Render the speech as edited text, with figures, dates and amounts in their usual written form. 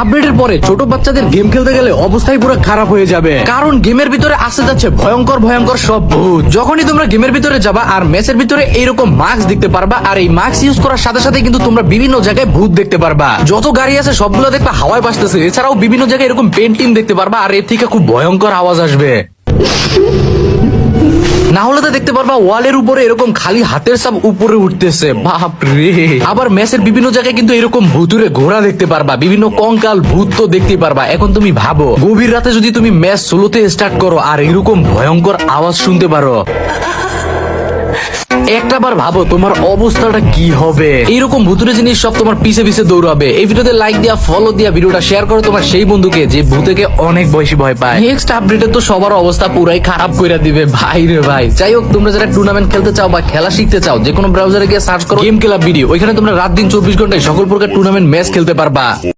আপডেটের পরে ছোট বাচ্চাদের গেম খেলতে গেলে অবস্থাই পুরো খারাপ হয়ে যাবে, কারণ গেমের ভিতরে আসতে যাচ্ছে ভয়ঙ্কর ভয়ঙ্কর সব ভূত। যখনই তোমরা গেমের ভিতরে যাবা আর ম্যাচের ভিতরে এইরকম মাস্ক দেখতে পারবা, আর এই মাস্ক ইউজ করার সাথে সাথে কিন্তু তোমরা বিভিন্ন জায়গায় ভূত দেখতে পারবা। যত গাড়ি আছে সবগুলো দেখবা হাওয়ায় ভাসতেছে। এছাড়াও বিভিন্ন জায়গায় এরকম পেন্টিং দেখতে পারবা, আর এর থেকে খুব ভয়ঙ্কর আওয়াজ আসবে। না হলে তো দেখতে পারবা ওয়ালের উপরে এরকম খালি হাতের ছাপ উপরে উঠতেছে, বাপ রে। আবার ম্যাচের বিভিন্ন জায়গায় কিন্তু এরকম ভুতুরে ঘোড়া দেখতে পারবা, বিভিন্ন কঙ্কাল ভূত তো দেখতে পারবা। এখন তুমি ভাবো গভীর রাতে যদি তুমি ম্যাচ সোলোতে স্টার্ট করো আর এরকম ভয়ঙ্কর আওয়াজ শুনতে পারো, একটাবার ভাবো তোমার অবস্থাটা কি হবে। এইরকম ভুতুরে জিনিস সব তোমার পিছে পিছে দৌড়াবে। এই ভিডিওতে লাইক দিয়া, ফলো দিয়া, ভিডিওটা শেয়ার করো তোমার সেই বন্ধুকে যে ভূতেকে অনেক বেশি ভয় পায়। নেক্সট আপডেটে তো সবার অবস্থা পুরাই খারাপ করে দিবে ভাই রে ভাই। যাই হোক, তোমরা যারা টুর্নামেন্ট খেলতে চাও বা খেলা শিখতে চাও, যে কোনো ব্রাউজারে গিয়ে সার্চ করো গেম ক্লাব ভিডিও। ওইখানে তোমরা রাত দিন 24 ঘন্টায় সকল প্রকার টুর্নামেন্ট ম্যাচ খেলতে পারবা।